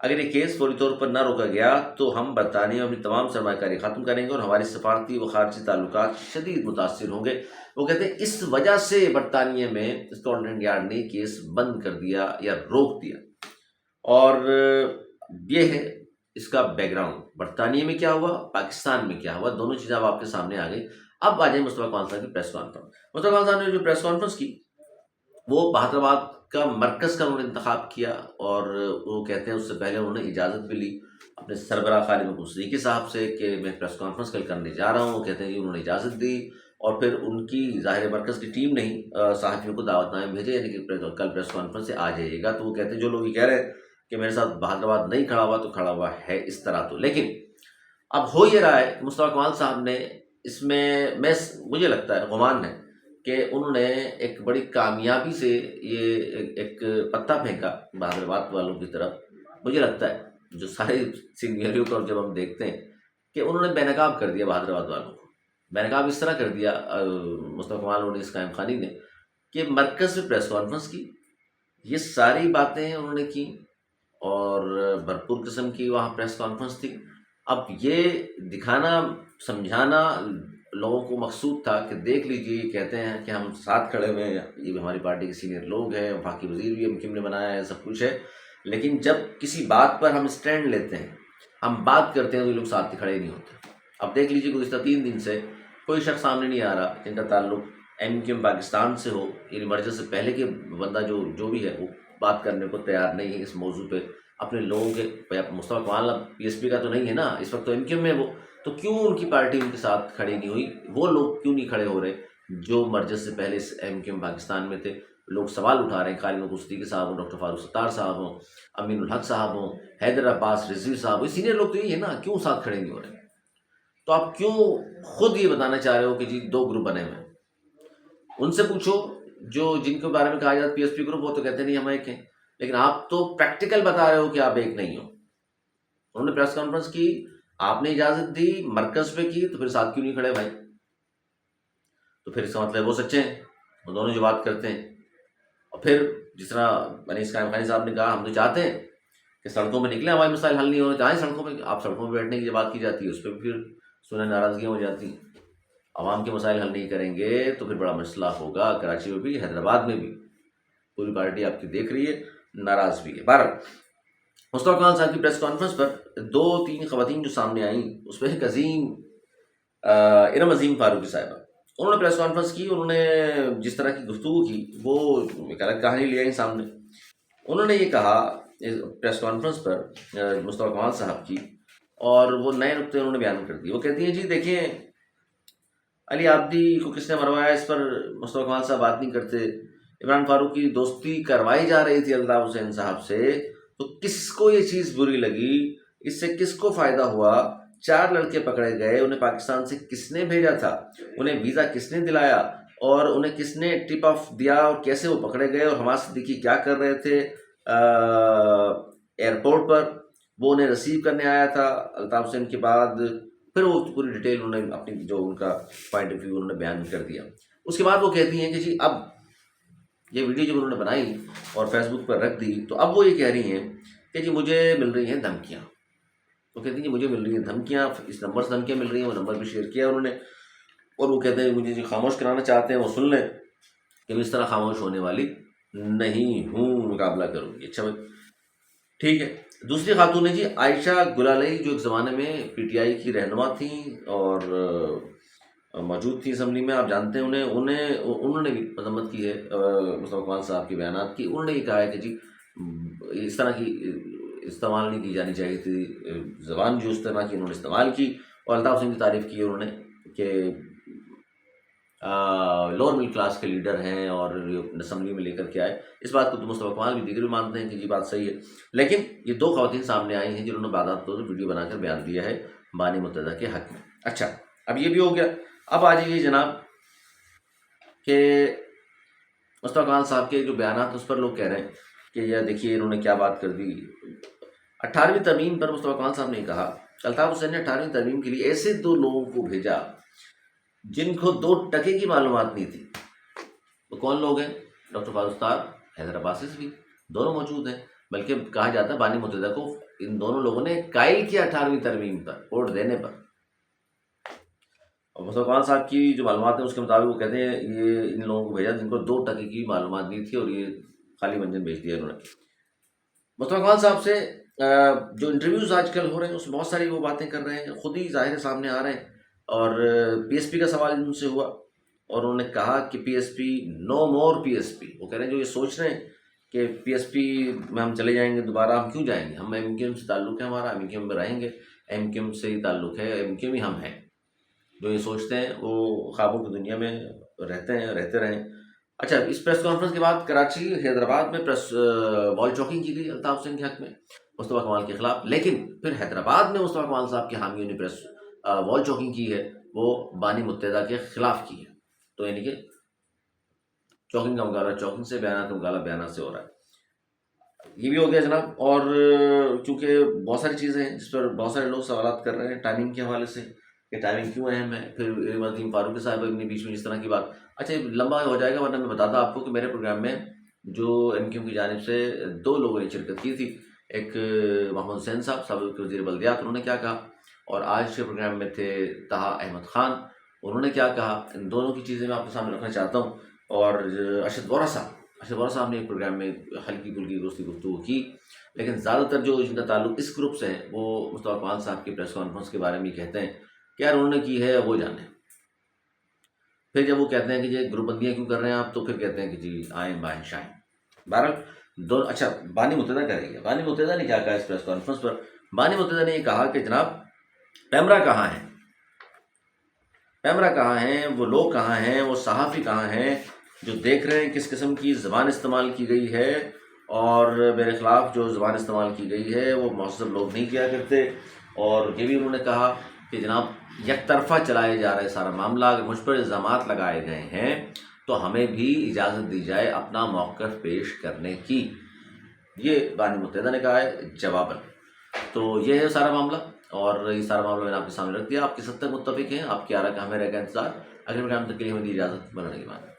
اگر یہ کیس فوری طور پر نہ روکا گیا تو ہم برطانیہ میں اپنی تمام سرمایہ کاری ختم کریں گے اور ہماری سفارتی و خارجی تعلقات شدید متاثر ہوں گے۔ وہ کہتے ہیں اس وجہ سے برطانیہ میں اسکاٹ لینڈ یارڈ نے کیس بند کر دیا یا روک دیا۔ اور یہ ہے اس کا بیک گراؤنڈ، برطانیہ میں کیا ہوا، پاکستان میں کیا ہوا، دونوں چیزیں اب آپ کے سامنے آ گئی۔ اب آ جائیں مصطفیٰ کمال صاحب کی پریس کانفرنس۔ مصطفیٰ کمال صاحب نے جو پریس کانفرنس کی وہ بہادر آباد کا مرکز کا انہوں نے انتخاب کیا، اور وہ کہتے ہیں اس سے پہلے انہوں نے اجازت بھی لی اپنے سربراہ خالد محمود صدیقی صاحب سے کہ میں پریس کانفرنس کل کرنے جا رہا ہوں۔ وہ کہتے ہیں کہ انہوں نے اجازت دی، اور پھر ان کی ظاہر مرکز کی ٹیم نے ہی صحافیوں کو دعوت نامے بھیجے، یعنی کہ کل پریس کانفرنس سے آ جائیے گا۔ تو وہ کہتے ہیں جو لوگ یہ کہہ رہے ہیں کہ میرے ساتھ بہادر آباد نہیں کھڑا ہوا تو کھڑا ہوا ہے اس طرح، تو لیکن اب ہو یہ رہا ہے کہ مصطفیٰ کمال صاحب نے اس میں مجھے لگتا ہے گمان ہے کہ انہوں نے ایک بڑی کامیابی سے یہ ایک پتہ پھینکا بہادر آباد والوں کی طرف۔ مجھے لگتا ہے جو سارے سینئریوں کو جب ہم دیکھتے ہیں کہ انہوں نے بے نقاب کر دیا بہادر آباد والوں کو، بے نقاب اس طرح کر دیا مصطفیٰ کمال اور اس قائم خانی نے کہ مرکز میں پریس کانفرنس کی، یہ ساری باتیں انہوں نے کی، اور بھرپور قسم کی وہاں پریس کانفرنس تھی۔ اب یہ دکھانا سمجھانا لوگوں کو مقصود تھا کہ دیکھ لیجیے، یہ کہتے ہیں کہ ہم ساتھ کھڑے ہوئے ہیں، یہ بھی ہماری پارٹی کے سینئر لوگ ہیں، وفاقی وزیر بھی ہم نے بنایا ہے، سب کچھ ہے، لیکن جب کسی بات پر ہم سٹینڈ لیتے ہیں، ہم بات کرتے ہیں تو یہ لوگ ساتھ کھڑے نہیں ہوتے۔ اب دیکھ لیجیے گزشتہ 3 دن سے کوئی شخص سامنے نہیں آ رہا جن کا تعلق MQM پاکستان سے ہو، یعنی مرجر سے پہلے کے بندہ جو بھی ہے وہ بات کرنے کو تیار نہیں ہے اس موضوع پہ اپنے لوگوں کے۔ مصطفیٰ کمال اب PSP کا تو نہیں ہے نا اس وقت، تو MQM میں وہ، تو کیوں ان کی پارٹی ان کے ساتھ کھڑی نہیں ہوئی؟ وہ لوگ کیوں نہیں کھڑے ہو رہے جو مرجر سے پہلے اس MQM پاکستان میں تھے؟ لوگ سوال اٹھا رہے ہیں، خالد محمود صدیقی صاحب ہوں، ڈاکٹر فاروق ستار صاحب ہوں، امین الحق صاحب ہوں، حیدر عباس رضوی صاحب، یہ سینئر لوگ تو یہی ہے نا، کیوں ساتھ کھڑے نہیں ہو رہے؟ تو آپ کیوں خود یہ بتانا چاہ رہے ہو کہ جی 2 گروپ بنے ہوئے ہیں؟ ان سے پوچھو جن کے بارے میں کہا جاتا ہے PSP گروپ، وہ تو کہتے نہیں ہم ایک ہیں، لیکن آپ تو پریکٹیکل بتا رہے ہو کہ آپ ایک نہیں ہو۔ انہوں نے پریس کانفرنس کی، آپ نے اجازت دی، مرکز پہ کی، تو پھر ساتھ کیوں نہیں کھڑے بھائی؟ تو پھر اس کا مطلب وہ سچے ہیں، وہ دونوں جو بات کرتے ہیں۔ اور پھر جس طرح انیس قائم خانی صاحب نے کہا، ہم تو چاہتے ہیں کہ سڑکوں پہ نکلیں، ہمارے مسائل حل نہیں ہو رہے، جائیں سڑکوں پہ۔ آپ سڑکوں پہ بیٹھنے کی بات کی جاتی ہے، اس پہ پھر سنیں ناراضگیاں ہو جاتی ہیں۔ عوام کے مسائل حل نہیں کریں گے تو پھر بڑا مسئلہ ہوگا، کراچی میں بھی، حیدرآباد میں بھی۔ پوری پارٹی آپ کی دیکھ رہی ہے، ناراض بھی ہے۔ بہرحال مصطفیٰ کمال صاحب کی پریس کانفرنس پر 2-3 خواتین جو سامنے آئیں، اس میں ایک ارم عظیم فاروقی صاحبہ، انہوں نے پریس کانفرنس کی، انہوں نے جس طرح کی گفتگو کی وہ ایک الگ کہانی لے آئی سامنے۔ انہوں نے یہ کہا پریس کانفرنس پر مصطفیٰ کمال صاحب کی، اور وہ نئے نقطے انہوں نے بیان کر دیے۔ وہ کہتی ہیں جی دیکھیں، علی آبدی کو کس نے مروایا اس پر مصطفیٰ کمال صاحب بات نہیں کرتے۔ عمران فاروق کی دوستی کروائی جا رہی تھی الطاف حسین صاحب سے، تو کس کو یہ چیز بری لگی؟ اس سے کس کو فائدہ ہوا؟ 4 لڑکے پکڑے گئے، انہیں پاکستان سے کس نے بھیجا تھا؟ انہیں ویزا کس نے دلایا؟ اور انہیں کس نے ٹپ آف دیا؟ اور کیسے وہ پکڑے گئے؟ اور حماد صدیقی کیا کر رہے تھے ایئرپورٹ پر؟ وہ انہیں ریسیو کرنے آیا تھا الطاف حسین کے بعد۔ پھر وہ پوری ڈیٹیل انہوں نے اپنی جو ان کا پوائنٹ آف ویو انہوں نے بیان کر دیا۔ اس کے بعد وہ کہتی ہیں کہ جی اب یہ ویڈیو جب انہوں نے بنائی اور فیس بک پر رکھ دی، تو اب وہ یہ کہہ رہی ہیں کہ جی مجھے مل رہی ہیں دھمکیاں۔ وہ کہتی ہیں کہ مجھے مل رہی ہیں دھمکیاں، اس نمبر سے دھمکیاں مل رہی ہیں، وہ نمبر بھی شیئر کیا انہوں نے، اور وہ کہتے ہیں مجھے جی خاموش کرانا چاہتے ہیں، وہ سن لیں کہ میں اس طرح خاموش ہونے والی نہیں ہوں، مقابلہ کروں گی۔ اچھا بھائی ٹھیک ہے۔ دوسری خاتون ہے جی عائشہ گلالئی، جو ایک زمانے میں PTI کی رہنما تھیں اور موجود تھی اسمبلی میں، آپ جانتے ہیں انہوں نے بھی مذمت کی ہے مصطفیٰ کمال صاحب کے بیانات کی۔ انہوں نے یہ کہا ہے کہ جی اس طرح کی استعمال نہیں کی جانی چاہیے تھی زبان، جو اس طرح کی انہوں نے استعمال کی، اور الطاف حسین کی تعریف کی انہوں نے کہ لوور مڈل کلاس کے لیڈر ہیں اور اسمبلی میں لے کر کے آئے۔ اس بات کو تو مصطفیٰ کمال بھی دیگر بھی مانتے ہیں کہ یہ بات صحیح ہے، لیکن یہ 2 خواتین سامنے آئی ہیں جنہوں نے بعد ویڈیو بنا کر بیان دیا ہے بانی متحدہ کے حق میں۔ اچھا اب یہ بھی ہو گیا، اب آ جائیے جناب کہ مصطفیٰ کمال صاحب کے جو بیانات اس پر لوگ کہہ رہے ہیں کہ یہ دیکھیے انہوں نے کیا بات کر دی۔ 18ویں ترمیم پر مصطفیٰ کمال صاحب نے کہا الطاف حسین نے 18ویں ترمیم کے لیے ایسے 2 لوگوں کو بھیجا جن کو 2 ٹکے کی معلومات نہیں تھی۔ وہ کون لوگ ہیں؟ ڈاکٹر فاروق ستار، حیدر عباس رضوی، دونوں موجود ہیں۔ بلکہ کہا جاتا ہے بانی متحدہ کو ان دونوں لوگوں نے قائل کیا 18ویں ترمیم پر ووٹ دینے پر. اور مصطفیٰ کمال صاحب کی جو معلومات ہیں اس کے مطابق وہ کہتے ہیں یہ ان لوگوں کو بھیجا جن کو 2% کی معلومات دی تھی اور یہ خالی منجن بھیج دیا انہوں نے. مصطفیٰ کمال صاحب سے جو انٹرویوز آج کل ہو رہے ہیں اس میں بہت ساری وہ باتیں کر رہے ہیں، خود ہی ظاہر سامنے آ رہے ہیں. اور پی ایس پی کا سوال ان سے ہوا اور انہوں نے کہا کہ پی ایس پی نو مور پی ایس پی. وہ کہہ رہے ہیں جو یہ سوچ رہے ہیں کہ پی ایس پی میں ہم چلے جائیں گے دوبارہ، ہم کیوں جائیں گے؟ ہم ایم کیو ایم سے تعلق ہے ہمارا، ایم کیو ایم میں رہیں گے، ایم کیو ایم سے ہی تعلق ہے، ایم کیو ایم ہی ہم ہیں. جو یہ سوچتے ہیں وہ خوابوں کی دنیا میں رہتے رہیں. اچھا، اس پریس کانفرنس کے بعد کراچی حیدرآباد میں پریس وال چاکنگ کی گئی الطاف حسین کے حق میں مصطفیٰ کمال کے خلاف. لیکن پھر حیدرآباد میں مصطفیٰ کمال صاحب کے حامیوں نے پریس وال چاکنگ کی ہے وہ بانی متحدہ کے خلاف کی ہے. تو یعنی کہ چاکنگ کا مقابلہ چاکنگ سے، بیانات کا مقابلہ بیانات سے ہو رہا ہے. یہ بھی ہو گیا جناب. اور چونکہ بہت ساری چیزیں ہیں جس پر بہت سارے لوگ سوالات کر رہے ہیں ٹائمنگ کے حوالے سے کہ ٹائمنگ کیوں اہم ہے. پھر وسیم فاروقی صاحب نے بیچ میں اس طرح کی بات. اچھا لمبا ہو جائے گا ورنہ میں بتاتا آپ کو کہ میرے پروگرام میں جو ایم کیو کی جانب سے 2 لوگوں نے شرکت کی تھی. ایک محمد حسین صاحب سابق وزیر بلدیات، انہوں نے کیا کہا، اور آج کے پروگرام میں تھے طہا احمد خان، انہوں نے کیا کہا. ان دونوں کی چیزیں میں آپ کے سامنے رکھنا چاہتا ہوں. اور ارشد وارا صاحب نے ایک پروگرام میں ہلکی پھلکی گفتگو کی. لیکن زیادہ تر جو جن کا تعلق اس گروپ سے ہے وہ مصطفیٰ کمال صاحب کی پریس کانفرنس کے بارے میں کہتے ہیں کہ یار انہوں نے کی ہے وہ جانے. پھر جب وہ کہتے ہیں کہ جی گروپ بندیاں کیوں کر رہے ہیں آپ، تو پھر کہتے ہیں کہ جی آئیں بائیں شائیں. بہرحال اچھا بانی متحدہ کریں گے. بانی متحدہ نے کیا کہا اس پریس کانفرنس پر؟ بانی متحدہ نے یہ کہا کہ جناب پیمرا کہاں ہیں، پیمرا کہاں ہیں، وہ لوگ کہاں ہیں، وہ صحافی کہاں ہیں جو دیکھ رہے ہیں کس قسم کی زبان استعمال کی گئی ہے. اور میرے خلاف جو زبان استعمال کی گئی ہے وہ مہذب لوگ نہیں کیا کرتے. اور یہ بھی انہوں نے کہا کہ جناب یک طرفہ چلائے جا رہے سارا معاملہ، اگر مجھ پر الزامات لگائے گئے ہیں تو ہمیں بھی اجازت دی جائے اپنا موقف پیش کرنے کی. یہ بانی متحدہ نے کہا ہے جواباً. تو یہ ہے سارا معاملہ، اور یہ سارا معاملہ میں نے آپ کے سامنے رکھ دیا. آپ کس حد تک متفق ہیں، آپ کی آراء کا ہمیں رہے گا انتظار. اگلے پروگرام تک کے لیے ہمیں دی اجازت، بنانے کی بات.